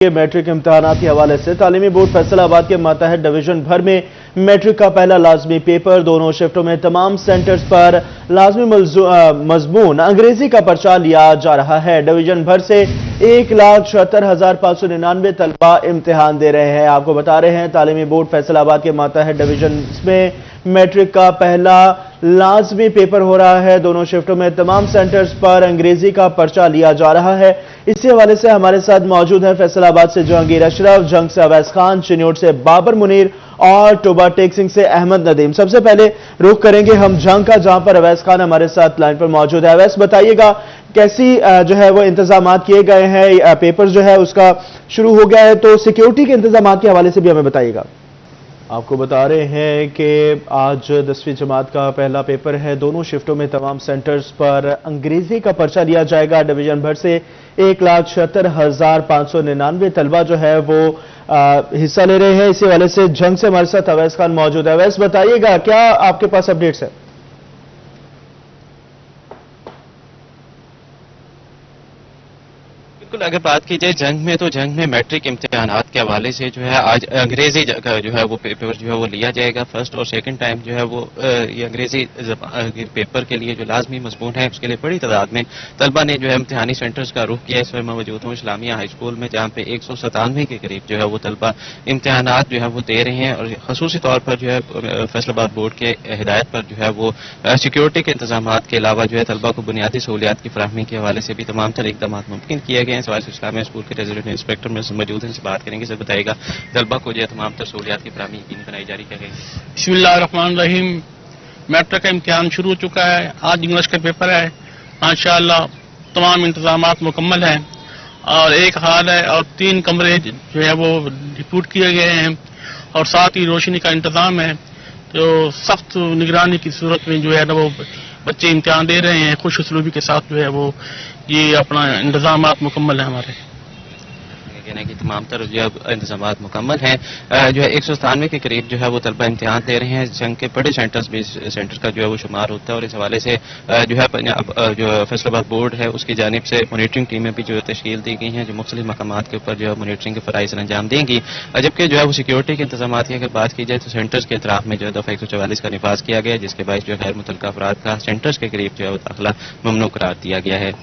Matric इम्तिहानात के हवाले से तालीमी बोर्ड फैसलाबाद के मातहत डिवीजन भर में मैट्रिक का पहला लाजमी पेपर दोनों शिफ्टों में तमाम सेंटर्स पर लाजमी मजमून अंग्रेजी का पर्चा लिया जा रहा है। डिवीजन भर से 1,76,599 तलबा इम्तिहान दे रहे हैं। आपको बता रहे हैं तालीमी बोर्ड फैसलाबाद के मातहत डिवीजन में मैट्रिक का पहला लाजमी पेपर हो रहा है। दोनों शिफ्टों में तमाम सेंटर्स पर अंग्रेजी का पर्चा लिया जा रहा है। इसी हवाले से हमारे साथ मौजूद है फैसलाबाद से जहांगीर अशरफ, जंग से अवैस खान, चिन्योट से बाबर मुनीर और टोबा टेक्सिंग से अहमद नदीम। सबसे पहले रुख करेंगे हम जंग का, जहां पर अवैस खान हमारे साथ लाइन पर मौजूद है। अवैस, बताइएगा कैसी जो है वो इंतजाम किए गए हैं, पेपर जो है उसका शुरू हो गया है, तो सिक्योरिटी के इंतजाम के हवाले से भी हमें बताइएगा। आपको बता रहे हैं कि आज 10वीं जमात का पहला पेपर है। दोनों शिफ्टों में तमाम सेंटर्स पर अंग्रेजी का पर्चा लिया जाएगा। डिवीजन भर से 1,76,599 तलबा जो है वो हिस्सा ले रहे हैं। इसी वाले से जंग से हमारे साथ अवैस खान मौजूद है। अवैस, बताइएगा क्या आपके पास अपडेट्स है? बिल्कुल, अगर बात की जाए जंग में, तो जंग में मैट्रिक इम्तिहानात के हवाले से जो है आज अंग्रेजी का जो है वो पेपर जो है वो लिया जाएगा। फर्स्ट और सेकंड टाइम जो है वो ये अंग्रेजी पेपर के लिए जो लाजमी मजमून है उसके लिए बड़ी तादाद में तलबा ने जो है इम्तिहानी सेंटर्स का रुख किया। इस वक्त मैं मौजूद हूँ इस्लामिया हाई स्कूल में, जहाँ पे 197 के करीब जो है वो तलबा इम्तिहानात जो है वो दे रहे हैं। और खसूसी तौर पर जो है फैसलाबाद बोर्ड के हिदायत पर जो है वो सिक्योरिटी के इंतजाम के अलावा जो है तलबा को बुनियादी सहूलियात की फराहमी के हवाले से भी तमाम तर इकदाम मुमकिन किए गए हैं। इस्लामिया स्कूल के रेजिडेंट इंस्पेक्टर में मौजूद हैं, से बात करेंगे। सर, बताइएगा तलबा को जो है तमाम तर सहूलियात की फराहमी यकीनी बनाई जा रही है। बिस्मिल्लाहिर्रहमानिर्रहीम। मैट्रिक का इम्तिहान शुरू हो चुका है। आज इंग्लिश का पेपर है। माशाअल्लाह तमाम इंतजाम मुकम्मल हैं और एक हाल है और 3 कमरे जो है वो रिपोर्ट किए गए हैं और साथ ही रोशनी का इंतजाम है। तो सख्त निगरानी की सूरत में जो है ना वो बच्चे इम्तिहान दे रहे हैं। खुश उसलूबी के साथ जो है वो ये अपना इंतजाम मुकम्मल है हमारे कहना कि तमाम तरह जो है इंतजाम मुकम्मल हैं। जो है 197 के करीब जो है वो तलबा इम्तिहान दे रहे हैं। जंग के बड़े सेंटर्स भी सेंटर का जो है वो शुमार होता है और इस हवाले से जो है जो फैसलाबाद बोर्ड है उसकी जानिब से मॉनिटरिंग टीमें भी जो है तश्कील दी गई हैं जो मुख्तलिफ मकामात के ऊपर जो है मॉनिटरिंग के फराइज अंजाम देंगी। जबकि जो है वो सिक्योरिटी के इंतजाम की अगर बात की जाए तो सेंटर्स के अतराफ में जो है दफा 144 का निफाज किया गया, जिसके बायस जो है गैर मुतल्लका अफराद का सेंटर्स के करीब जो है वो दाखिला ममनू करार दिया गया है।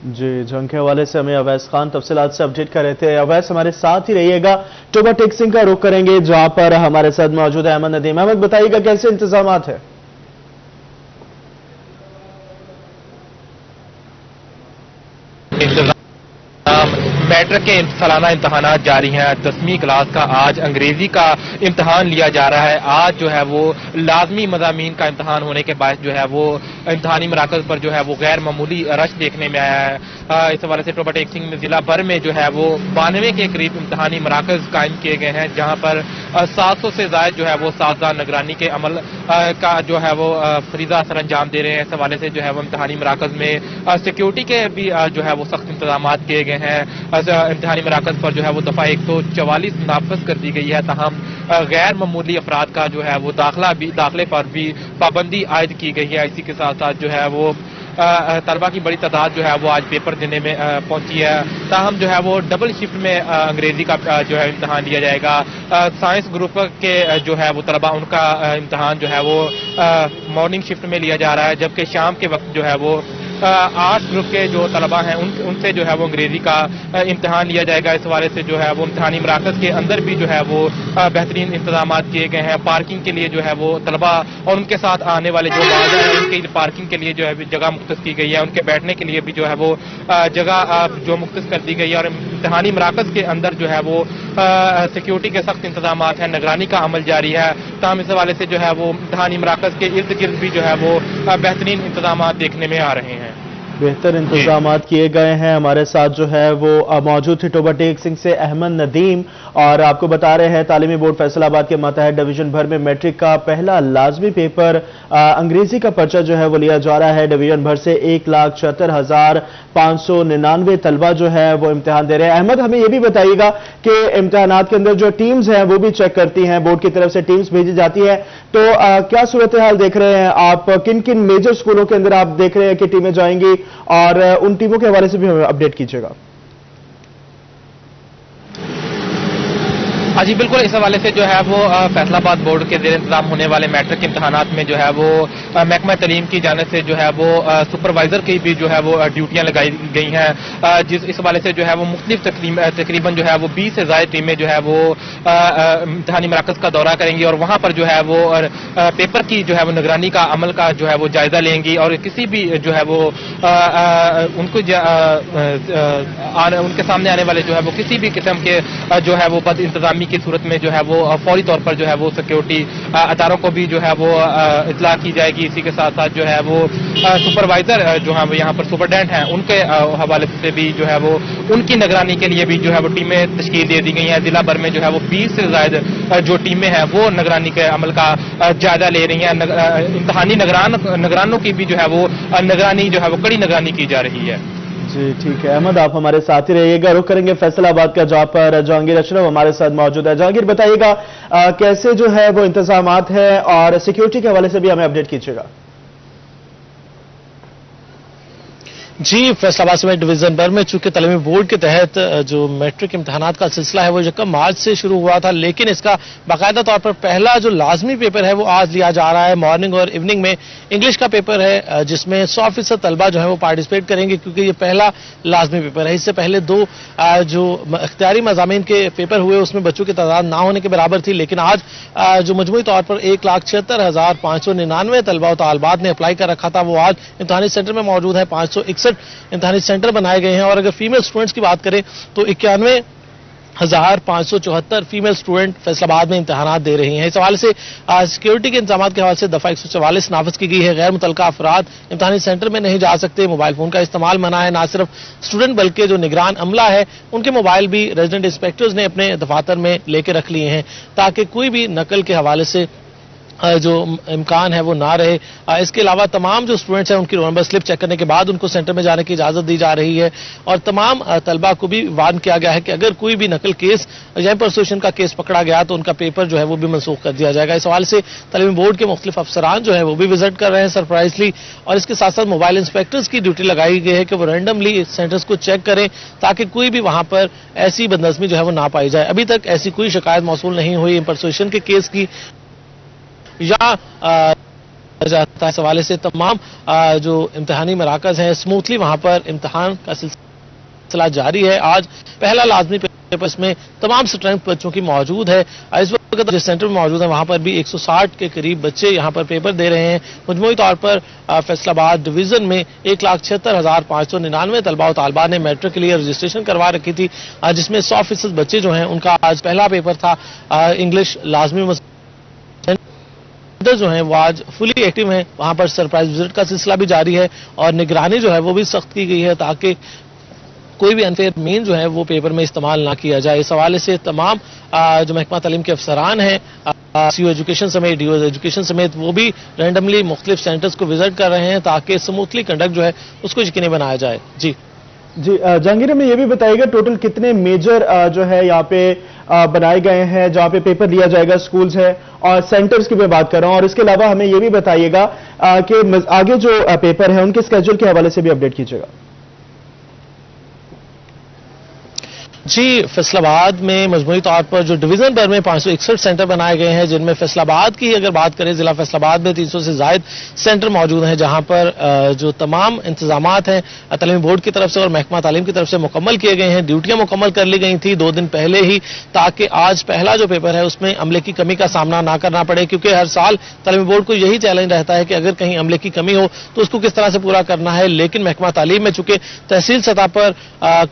जी, जंग के हवाले से हमें अवैस खान तफसीलात से अपडेट कर रहे थे। अवैस, हमारे साथ ही रहिएगा। टोबा टेक्सिंग का रुख करेंगे जहां पर हमारे साथ मौजूद है अहमद नदीम। अहमद, बताइएगा कैसे इंतजाम है? मैट्रिक के सालाना इम्तहानात जारी हैं। 10वीं क्लास का आज अंग्रेजी का इम्तहान लिया जा रहा है। आज जो है वो लाजमी मज़ामीन का इम्तहान होने के बाद जो है वो इम्तहानी मराकज़ पर जो है वो गैर मामूली रश देखने में आया है। इस हवाले से टोबा टेक्सिंग में जिला भर में जो है वो 92 के करीब इम्तहानी मराकज़ कायम किए गए हैं, जहाँ पर 700 से ज़ायद जो है वो सावधान निगरानी के अमल का जो है वो फरीज़ा सर अंजाम दे रहे हैं। इस हवाले से जो है वो इम्तहानी मराकज़ में सिक्योरिटी के भी जो है वो सख्त इंतजाम किए गए हैं। इम्तिहानी मराकज़ पर जो है वो दफा 144 नाफज कर दी गई है। तहम गैर मामूली अफराद का जो है वो दाखिले पर भी पाबंदी आयद की गई है। इसी के साथ साथ जो है वो तलबा की बड़ी तादाद जो है वो आज पेपर देने में पहुंची है। ताहम जो है वो डबल शिफ्ट में अंग्रेजी का जो है इम्तहान लिया जाएगा। साइंस ग्रुप के जो है वो तलबा उनका इम्तहान जो है वो मॉर्निंग शिफ्ट में लिया जा रहा है, जबकि शाम के वक्त जो है वो आर्ट्स ग्रुप के जो तलबा हैं उनसे जो है वो अंग्रेजी का इम्तहान लिया जाएगा। इस हवाले से जो है वो इम्तहानी मराकज़ के अंदर भी जो है वो बेहतरीन इंतजाम किए गए हैं। पार्किंग के लिए जो है वो तलबा और उनके साथ आने वाले जो वालिदैन हैं उनकी पार्किंग के लिए जो है जगह मुख्तस की गई है। उनके बैठने के लिए भी जो है वो जगह जो मुख्तस कर दी गई है। और इम्तहानी मराकज़ के अंदर जो है वो सिक्योरिटी के सख्त इंतजाम हैं, निगरानी का अमल जारी है। तमाम इस हवाले से जो है वो इम्तहानी मराकज़ के इर्द गिर्द भी जो है वो बेहतरीन इंतजाम देखने में आ रहे हैं। बेहतर इंतजाम किए गए हैं। हमारे साथ जो है वो मौजूद थे टोबा टेक्सिंग से अहमद नदीम, और आपको बता रहे हैं तालीमी बोर्ड फैसलाबाद के मातहत डिवीजन भर में मैट्रिक का पहला लाजमी पेपर अंग्रेजी का पर्चा जो है वो लिया जा रहा है। डिवीजन भर से 1,76,599 तलबा जो है वो इम्तिहान दे रहे हैं। अहमद, हमें यह भी बताइएगा कि इम्तिहानात के अंदर जो टीम्स हैं वो भी चेक करती हैं, बोर्ड की तरफ से टीम्स भेजी जाती है, तो क्या सूरत हाल देख रहे हैं आप? किन किन मेजर स्कूलों के अंदर आप देख रहे हैं कि टीमें जाएंगी, और उन टीमों के हवाले से भी हमें अपडेट कीजिएगा। ہاں جی بالکل، اس حوالے سے جو ہے وہ فیصلہ آباد بورڈ کے زیر انتظام ہونے والے میٹرک امتحانات میں جو ہے وہ محکمہ تعلیم کی جانب سے جو ہے وہ سپروائزر کی بھی جو ہے وہ ڈیوٹیاں لگائی گئی ہیں، اس حوالے سے جو ہے وہ مختلف تقریباً جو ہے وہ 20 سے زائد ٹیمیں جو ہے وہ امتحانی مراکز کا دورہ کریں گی اور وہاں پر جو ہے وہ پیپر کی جو ہے وہ نگرانی کا عمل کا جو ہے وہ جائزہ لیں گی، اور کسی بھی جو ہے وہ ان کے سامنے آنے والے جو ہے وہ کسی بھی قسم کے جو ہے وہ بد انتظامی کی صورت میں جو ہے وہ فوری طور پر جو ہے وہ سیکورٹی اداروں کو بھی جو ہے وہ اطلاع کی جائے گی۔ اسی کے ساتھ ساتھ جو ہے وہ سپروائزر جو ہے وہ یہاں پر سپرڈینٹ ہیں ان کے حوالے سے بھی جو ہے وہ ان کی نگرانی کے لیے بھی جو ہے وہ ٹیمیں تشکیل دے دی گئی ہیں۔ ضلع بھر میں جو ہے وہ 20 سے زائد جو ٹیمیں ہیں وہ نگرانی کے عمل کا جائزہ لے رہی ہیں۔ امتحانی نگرانوں کی بھی جو ہے وہ نگرانی جو ہے وہ کڑی نگرانی کی جا رہی ہے۔ جی ٹھیک ہے احمد، آپ ہمارے ساتھ ہی رہیے گا۔ رخ کریں گے فیصل آباد کا، جہاں پر جہانگیر اشرف ہمارے ساتھ موجود ہے۔ جہانگیر بتائیے گا کیسے جو ہے وہ انتظامات ہیں اور سیکیورٹی کے حوالے سے بھی ہمیں اپڈیٹ کیجیے گا۔ جی فیصل آباد سمیت ڈویژن بھر میں چونکہ تعلیمی بورڈ کے تحت جو میٹرک امتحانات کا سلسلہ ہے وہ 1 مارچ سے شروع ہوا تھا، لیکن اس کا باقاعدہ طور پر پہلا جو لازمی پیپر ہے وہ آج لیا جا رہا ہے۔ مارننگ اور ایوننگ میں انگلش کا پیپر ہے جس میں 100% طلبہ جو ہے وہ پارٹیسپیٹ کریں گے، کیونکہ یہ پہلا لازمی پیپر ہے۔ اس سے پہلے 2 جو اختیاری مضامین کے پیپر ہوئے اس میں بچوں کی تعداد نہ ہونے کے برابر تھی، لیکن آج جو مجموعی طور پر 1,76,599 طلبہ و طالبات نے اپلائی کر رکھا تھا وہ آج امتحانی سینٹر میں موجود ہے۔ 561 امتحانی سینٹر بنائے گئے ہیں، اور اگر فیمیل سٹوڈنٹس کی بات کریں تو 91,574 فیمیل سٹوڈنٹ فیصل آباد میں امتحانات دے رہی ہیں۔ اس حوالے سے سیکیورٹی کے انتظامات کے حوالے سے دفعہ 144 نافذ کی گئی ہے۔ غیر متعلقہ افراد امتحانی سینٹر میں نہیں جا سکتے، موبائل فون کا استعمال منع ہے۔ نہ صرف سٹوڈنٹ بلکہ جو نگران عملہ ہے ان کے موبائل بھی ریزیڈنٹ انسپیکٹرز نے اپنے دفاتر میں لے کے رکھ لیے ہیں تاکہ کوئی بھی نقل کے حوالے سے جو امکان ہے وہ نہ رہے۔ اس کے علاوہ تمام جو اسٹوڈنٹس ہیں ان کی رول نمبر سلپ چیک کرنے کے بعد ان کو سینٹر میں جانے کی اجازت دی جا رہی ہے، اور تمام طلبہ کو بھی وارن کیا گیا ہے کہ اگر کوئی بھی نقل کیس یا امپرسویشن کا کیس پکڑا گیا تو ان کا پیپر جو ہے وہ بھی منسوخ کر دیا جائے گا۔ اس حوالے سے تعلیمی بورڈ کے مختلف افسران جو ہے وہ بھی وزٹ کر رہے ہیں سرپرائزلی، اور اس کے ساتھ ساتھ موبائل انسپیکٹرز کی ڈیوٹی لگائی گئی ہے کہ وہ رینڈملی سینٹرز کو چیک کریں تاکہ کوئی بھی وہاں پر ایسی بدنظمی جو ہے وہ نہ پائی جائے۔ ابھی تک ایسی کوئی شکایت موصول نہیں ہوئی امپرسویشن کے کیس کی یا جاتا ہے۔ اس حوالے سے تمام جو امتحانی مراکز ہیں اسموتھلی وہاں پر امتحان کا سلسلہ جاری ہے۔ آج پہلا لازمی پیپر اس میں تمام اسٹرینتھ بچوں کی موجود ہے۔ اس وقت جس سینٹر میں موجود ہیں وہاں پر بھی 160 کے قریب بچے یہاں پر پیپر دے رہے ہیں۔ مجموعی طور پر فیصل آباد ڈویژن میں 1,76,599 طلبہ و طالبات نے میٹرک کے لیے رجسٹریشن کروا رکھی تھی، جس میں 100% بچے جو ہیں ان کا آج پہلا پیپر تھا انگلش لازمی جو ہیں وہ آج فلی ایکٹیو ہیں۔ وہاں پر سرپرائز وزٹ کا سلسلہ بھی جاری ہے اور نگرانی جو ہے وہ بھی سخت کی گئی ہے تاکہ کوئی بھی انفیئر مین جو ہے وہ پیپر میں استعمال نہ کیا جائے۔ اس حوالے سے تمام جو محکمہ تعلیم کے افسران ہیں سی او ایجوکیشن سمیت ڈی او ایجوکیشن سمیت وہ بھی رینڈملی مختلف سینٹرز کو وزٹ کر رہے ہیں تاکہ سموتھلی کنڈکٹ جو ہے اس کو یقینی بنایا جائے۔ جی جہانگیر ہمیں یہ بھی بتائیے گا ٹوٹل کتنے میجر جو ہے یہاں پہ بنائے گئے ہیں جہاں پہ پیپر لیا جائے گا، سکولز ہیں اور سینٹرز کی میں بات کر رہا ہوں، اور اس کے علاوہ ہمیں یہ بھی بتائیے گا کہ آگے جو پیپر ہیں ان کے اسکیجول کے حوالے سے بھی اپڈیٹ کیجیے گا۔ جی فیصل آباد میں مجموعی طور پر جو ڈویژن بھر میں 561 سینٹر بنائے گئے ہیں، جن میں فیصل آباد کی اگر بات کریں ضلع فیصل آباد میں 300 سے زائد سینٹر موجود ہیں، جہاں پر جو تمام انتظامات ہیں تعلیمی بورڈ کی طرف سے اور محکمہ تعلیم کی طرف سے مکمل کیے گئے ہیں۔ ڈیوٹیاں مکمل کر لی گئی تھیں 2 دن پہلے ہی تاکہ آج پہلا جو پیپر ہے اس میں عملے کی کمی کا سامنا نہ کرنا پڑے، کیونکہ ہر سال تعلیمی بورڈ کو یہی چیلنج رہتا ہے کہ اگر کہیں عملے کی کمی ہو تو اس کو کس طرح سے پورا کرنا ہے۔ لیکن محکمہ تعلیم میں چونکہ تحصیل سطح پر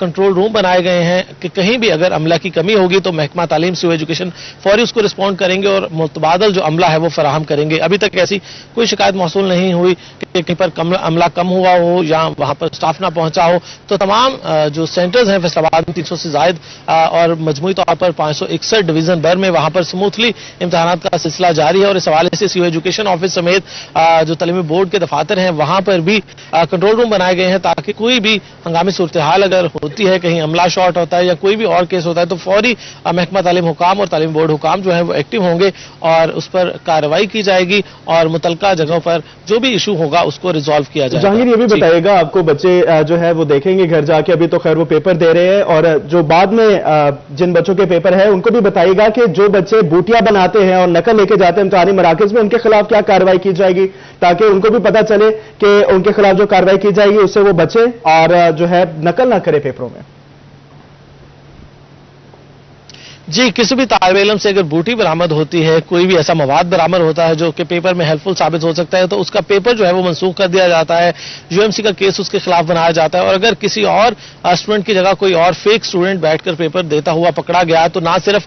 کنٹرول روم بنائے گئے ہیں کہ کہیں بھی اگر عملہ کی کمی ہوگی تو محکمہ تعلیم سی او ایجوکیشن فوری اس کو رسپونڈ کریں گے اور متبادل جو عملہ ہے وہ فراہم کریں گے۔ ابھی تک ایسی کوئی شکایت موصول نہیں ہوئی کہ کہیں پر عملہ کم ہوا ہو یا وہاں پر سٹاف نہ پہنچا ہو۔ تو تمام جو سینٹرز ہیں فیصل آباد میں 300 سے زائد اور مجموعی طور پر 561 ڈویژن بھر میں وہاں پر سموتھلی امتحانات کا سلسلہ جاری ہے، اور اس حوالے سے سی او ایجوکیشن آفس سمیت جو تعلیمی بورڈ کے دفاتر ہیں وہاں پر بھی کنٹرول روم بنائے گئے ہیں تاکہ کوئی بھی ہنگامی صورتحال اگر ہوتی ہے، کہیں عملہ شارٹ ہوتا ہے یا कोई भी और केस होता है तो फौरी महकमा तालीम हुकाम और तालीम बोर्ड हुकाम जो है वो एक्टिव होंगे और उस पर कार्रवाई की जाएगी और मुतलका जगहों पर जो भी इशू होगा उसको रिजॉल्व किया जाएगा। जहांगीर ये भी बताइएगा, आपको बच्चे जो है वो देखेंगे घर जाके, अभी तो खैर वो पेपर दे रहे हैं, और जो बाद में जिन बच्चों के पेपर है उनको भी बताइएगा कि जो बच्चे बूटियां बनाते हैं और नकल लेके जाते हैं इम्तिहानी मराकज में, उनके खिलाफ क्या कार्रवाई की जाएगी, ताकि उनको भी पता चले कि उनके खिलाफ जो कार्रवाई की जाएगी उससे वो बचे और जो है नकल ना करे पेपरों में। जी, किसी भी तालिब इल्म से अगर बूटी बरामद होती है, कोई भी ऐसा मवाद बरामद होता है जो कि पेपर में हेल्पफुल साबित हो सकता है, तो उसका पेपर जो है वो मनसूख कर दिया जाता है, यूएमसी का केस उसके खिलाफ बनाया जाता है। और अगर किसी और स्टूडेंट की जगह कोई और फेक स्टूडेंट बैठकर पेपर देता हुआ पकड़ा गया तो ना सिर्फ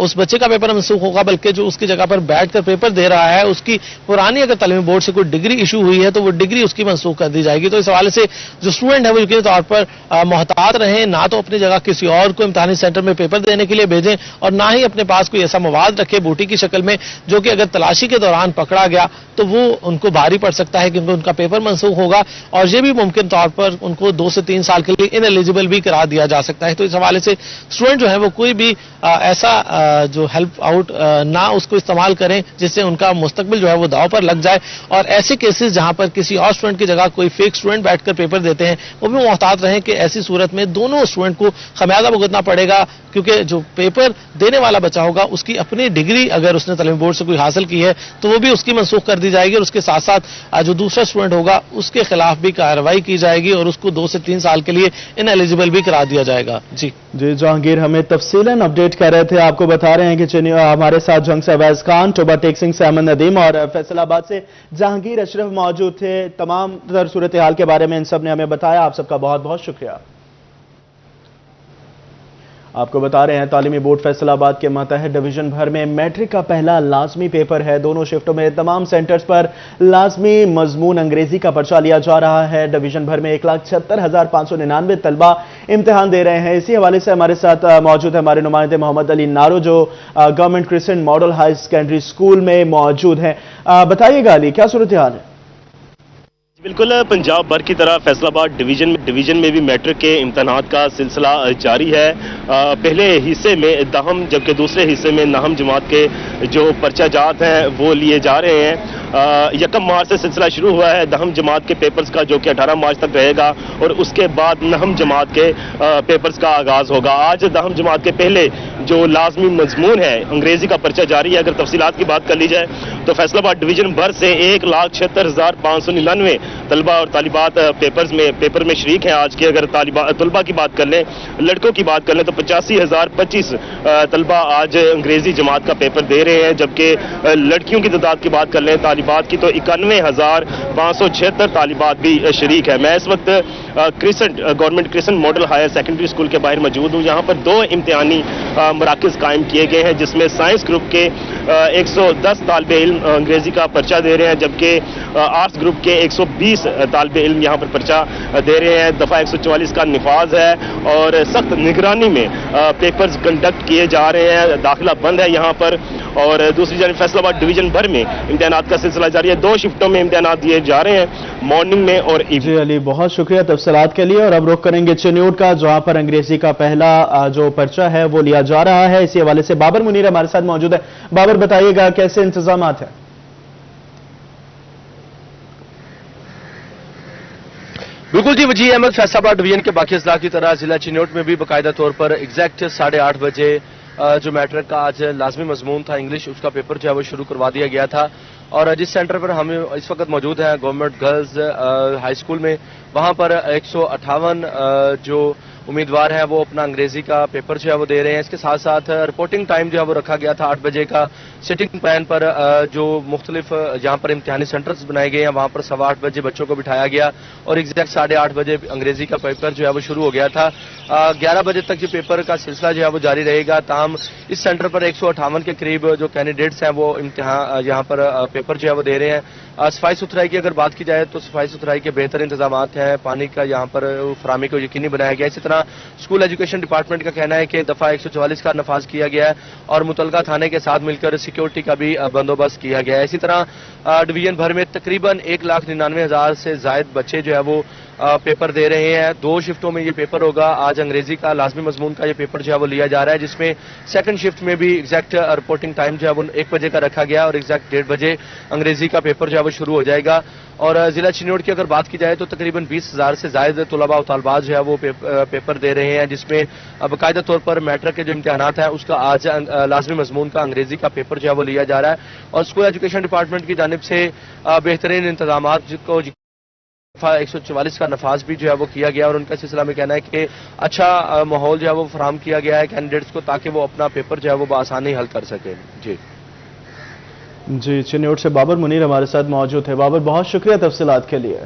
उस बच्चे का पेपर मनसूख होगा, बल्कि जो उसकी जगह पर बैठकर पेपर दे रहा है उसकी पुरानी अगर तालीमी बोर्ड से कोई डिग्री इशू हुई है तो वो डिग्री उसकी मनसूख कर दी जाएगी। तो इस हवाले से जो स्टूडेंट है वो यकीनी तौर पर मोहतात रहें, ना तो अपनी जगह किसी और को इम्तिहानी सेंटर में पेपर देने के लिए भेजें और ना ही अपने पास कोई ऐसा मवाद रखे बूटी की शक्ल में जो कि अगर तलाशी के दौरान पकड़ा गया तो वो उनको भारी पड़ सकता है क्योंकि उनका पेपर मनसूख होगा और ये भी मुमकिन तौर पर उनको 2 से 3 साल के लिए इनएलिजिबल भी करार दिया जा सकता है। तो इस हवाले से स्टूडेंट जो है वो कोई भी ऐसा जो हेल्प आउट ना उसको इस्तेमाल करें जिससे उनका मुस्तकबिल जो है वो दांव पर लग जाए। और ऐसे केसेस जहां पर किसी और स्टूडेंट की जगह कोई फेक स्टूडेंट बैठकर पेपर देते हैं वो भी मोहतात रहें कि ऐसी सूरत में दोनों स्टूडेंट को खमियाजा भुगतना पड़ेगा, क्योंकि जो पेपर देने वाला बच्चा होगा उसकी अपनी डिग्री अगर उसने तालीम बोर्ड से कोई हासिल की है तो वो भी उसकी मनसूख कर दी जाएगी और उसके साथ साथ जो दूसरा स्टूडेंट होगा उसके खिलाफ भी कार्रवाई की जाएगी और उसको 2 से 3 साल के लिए इनएलिजिबल भी करा दिया जाएगा। जी जहांगीर हमें तफसीलन अपडेट कर रहे थे, आपको बता रहे हैं कि हमारे साथ जंग से अवैस खान, टोबा टेक सिंह से अहमद नदीम और फैसलाबाद से जहांगीर अशरफ मौजूद थे। तमाम तर सूरत हाल के बारे में इन सब ने हमें बताया, आप सबका बहुत बहुत शुक्रिया। आपको बता रहे हैं तालीमी बोर्ड फैसलाबाद के मातहत डिवीजन भर में मैट्रिक का पहला लाजमी पेपर है। दोनों शिफ्टों में तमाम सेंटर्स पर लाजमी मजमून अंग्रेजी का पर्चा लिया जा रहा है। डिवीजन भर में 1,76,599 तलबा इम्तिहान दे रहे हैं। इसी हवाले से हमारे साथ मौजूद है हमारे नुमाइंदे मोहम्मद अली नारो जो government crescent model high secondary school में मौजूद हैं। बताइएगा अली, क्या सूरत हाल है? बिल्कुल, पंजाब भर की तरह फैसलाबाद डिवीजन में भी मैट्रिक के इम्तहानात का सिलसिला जारी है। पहले हिस्से में दहम जबकि दूसरे हिस्से में नहम जमात के जो पर्चाजात हैं वो लिए जा रहे हैं। 1 मार्च से सिलसिला शुरू हुआ है दहम जमात के पेपर्स का जो कि 18 मार्च तक रहेगा और उसके बाद नहम जमात के पेपर्स का आगाज होगा। आज दहम जमात के पहले जो लाजमी मजमून है अंग्रेजी का पर्चा जारी है। अगर तफसीलात की बात कर ली जाए तो फैसलाबाद डिवीजन भर से 1,76,599 तलबा और तालिबात पेपर में शरीक हैं। आज के अगर तलबा की बात कर लें, लड़कों की बात कर लें तो 85,025 तलबा आज अंग्रेजी जमात का पेपर दे रहे हैं, जबकि लड़कियों की तादाद की बात कर लें तालिबात की तो 91,576 तालिबात भी शरीक है। मैं इस वक्त government crescent model higher secondary school के बाहर मौजूद हूँ। यहाँ पर 2 इम्तिहानी मराकज कायम किए गए हैं जिसमें साइंस ग्रुप के 110 तालिबे इल्म अंग्रेजी का पर्चा दे रहे हैं, जबकि आर्ट्स ग्रुप के 120 तालिबे इल्म यहाँ पर पर्चा दे रहे हैं। दफा 144 का निफाज है और सख्त निगरानी में पेपर्स कंडक्ट किए जा रहे हैं। दाखिला बंद है यहाँ पर। और दूसरी जानब फैसलाबाद डिवीजन भर में इम्तिहानात का सिलसिला जारी है। 2 शिफ्टों में इम्तिहानात दिए जा रहे हैं, मॉर्निंग में और जी अली, बहुत शुक्रिया तफसीलात के लिए। और अब रुख करेंगे चिन्यूट का, जहां पर अंग्रेजी का पहला जो पर्चा है वो लिया जा रहा है। इसी हवाले से बाबर मुनीर हमारे साथ मौजूद है। बाबर, बताइएगा कैसे इंतजामात है? बिल्कुल जी, वजी अहमद, फैसलाबाद डिवीजन के बाकी अजला की तरह जिला चिन्यूट में भी बाकायदा तौर पर एग्जैक्ट 8:30 बजे जो मैट्रिक का आज लाजमी मजमून था इंग्लिश, उसका पेपर जो है वो शुरू करवा दिया गया था। और जिस सेंटर पर हम इस वक्त मौजूद हैं गवर्नमेंट गर्ल्स हाई स्कूल में, वहां पर 158 जो उम्मीदवार हैं वो अपना अंग्रेजी का पेपर जो है वो दे रहे हैं। इसके साथ साथ रिपोर्टिंग टाइम जो है वो रखा गया था 8 बजे का। सिटिंग प्लान पर जो मुख्तलिफ जहां पर इम्तिहानी सेंटर्स बनाए गए हैं वहां पर 8:15 बजे बच्चों को बिठाया गया और एग्जैक्ट 8:30 बजे अंग्रेजी का पेपर जो है वो शुरू हो गया था। 11 बजे तक जो पेपर का सिलसिला जो है वो जारी रहेगा। ताहम इस सेंटर पर 158 के करीब जो कैंडिडेट्स हैं वो इम्तिहान यहाँ पर पेपर जो है वो दे रहे हैं। सफाई सुथराई की अगर बात की जाए तो सफाई सुथराई के बेहतर इंतजाम हैं, पानी का यहाँ पर फराहमी को यकीनी बनाया गया। इसी तरह स्कूल एजुकेशन डिपार्टमेंट का कहना है कि दफा 144 का नफाज किया गया है और मुतलका थाने के साथ मिलकर सिक्योरिटी का भी बंदोबस्त किया गया है। इसी तरह डिवीजन भर में तकरीबन 1,99,000 से जायद बच्चे जो है वो پیپر دے رہے ہیں. 2 شفٹوں میں یہ پیپر ہوگا. آج انگریزی کا لازمی مضمون کا یہ پیپر جو ہے وہ لیا جا رہا ہے, جس میں سیکنڈ شفٹ میں بھی ایگزیکٹ رپورٹنگ ٹائم جو ہے وہ 1 بجے کا رکھا گیا اور ایگزیکٹ 1:30 بجے انگریزی کا پیپر جو ہے وہ شروع ہو جائے گا. اور ضلع چنوٹ کی اگر بات کی جائے تو تقریباً 20,000 سے زائد طلباء و طالبات جو ہے وہ پیپر دے رہے ہیں, جس میں باقاعدہ طور پر میٹرک کے جو امتحانات ہیں اس کا آج لازمی مضمون کا انگریزی کا پیپر جو ہے وہ لیا جا رہا ہے. اور اسکول ایجوکیشن ڈپارٹمنٹ کی جانب سے بہترین انتظامات کو 144 کا نفاذ بھی جو ہے وہ کیا گیا, اور ان کا سلسلہ میں کہنا ہے کہ اچھا ماحول جو ہے وہ فراہم کیا گیا ہے کینڈیڈیٹس کو, تاکہ وہ اپنا پیپر جو ہے وہ بآسانی حل کر سکیں. جی چنیوٹ سے بابر منیر ہمارے ساتھ موجود ہے. بابر, بہت شکریہ تفصیلات کے لیے.